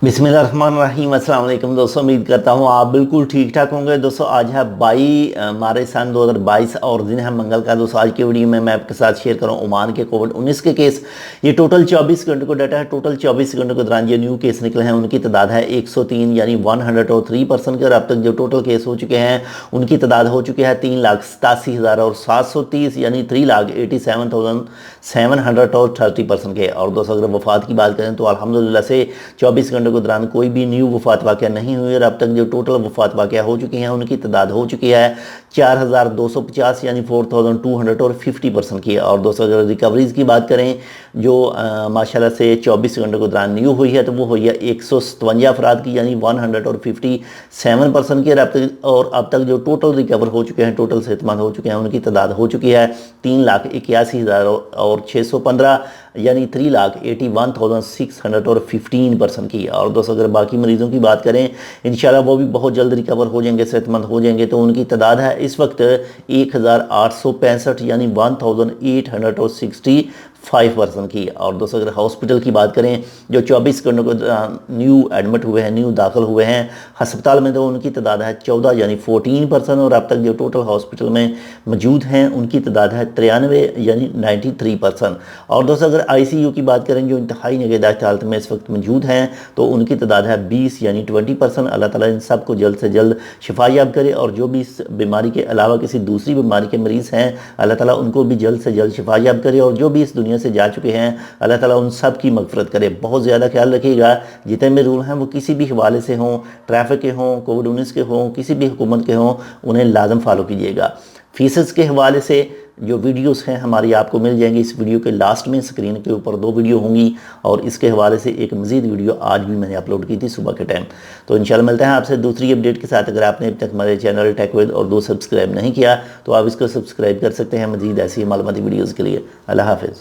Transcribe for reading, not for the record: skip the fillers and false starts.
बिस्मिल्लाहिर्रहमानिर्रहीम। अस्सलाम वालेकुम दोस्तों, उम्मीद करता हूँ आप बिल्कुल ठीक ठाक होंगे। दोस्तों आज है 22 मार्च सन 2022 और दिन है मंगल का। दोस्तों आज की वीडियो में मैं आपके साथ शेयर करूँ ओमान के कोविड-19 के केस। ये टोटल 24 घंटे को डाटा है। टोटल 24 घंटे के दौरान ये न्यू केस निकले हैं, उनकी तादाद है 103 यानी 103% के। और अब तक जो टोटल केस हो चुके हैं उनकी तादाद हो चुकी है 3,87,730 यानी 3,87,730% के। और दोस्तों अगर वफात की बात करें तो अल्हम्दुलिल्लाह से 24 घंटे के दौरान कोई भी न्यू वफात वाक़या नहीं हुई। और अब तक जो टोटल वफात वाक़या हो चुकी हैं उनकी तादाद हो चुकी है 4,250 यानी 4,250% की। और दोस्तों अगर रिकवरीज़ की बात करें जो माशाल्लाह से 24 घंटे के दौरान न्यू हुई है तो वो हुई है 157 अफराद की यानी 157% की। और अब तक जो टोटल रिकवर हो चुके हैं, टोटल सेहतमंद हो चुके हैं, उनकी तादाद हो चुकी है 3,81,615 यानी 3,81,615% की। और दोस्तों अगर बाकी मरीज़ों की बात करें इंशाल्लाह वो भी बहुत जल्द रिकवर हो जाएंगे, सेहतमंद हो जाएंगे। तो उनकी तादाद है इस वक्त 1,865 यानी 1,865% की। और दोस्तों अगर हॉस्पिटल की बात करें जो 24 घंटों को न्यू एडमिट हुए हैं, न्यू दाखिल हुए हैं हस्पताल में, तो उनकी तादाद है 14 यानी 14%। और अब तक जो टोटल हॉस्पिटल में मौजूद हैं उनकी तादाद है 93 यानी 93%। और दोस्तों अगर ICU की बात करें जो इंतहाई निगहदाश्त हालत में इस वक्त मौजूद हैं तो उनकी तादाद है 20 यानी 20%। अल्लाह ताला इन सब को जल्द से जल्द शिफा याब करे। और जो भी इस बीमारी के अलावा किसी दूसरी बीमारी के मरीज़ हैं अल्लाह ताला उनको भी जल्द से जल्द शिफा याब करे। और जो भी इस दुनिया से जा चुके हैं अल्लाह ताला उन सब की मगफरत करे। बहुत ज़्यादा ख्याल रखिएगा, जितने भी रूल हैं वो किसी भी हवाले से हों, ट्रैफिक के हों, कोविड-19 के हों, किसी भी हुकूमत के हों, उन्हें लाजम फॉलो कीजिएगा। फीसेस के हवाले से जो वीडियोस हैं हमारी आपको मिल जाएंगी। इस वीडियो के लास्ट में स्क्रीन के ऊपर 2 वीडियो होंगी और इसके हवाले से एक मज़ीद वीडियो आज भी मैंने अपलोड की थी सुबह के टाइम। तो इंशाल्लाह मिलते हैं आपसे दूसरी अपडेट के साथ। अगर आपने अब तक हमारे चैनल टेकविद और 2 सब्सक्राइब नहीं किया तो आप इसको सब्सक्राइब कर सकते हैं मज़ीद ऐसी मालूमाती वीडियोज़ के लिए। अल्लाह हाफ़िज़।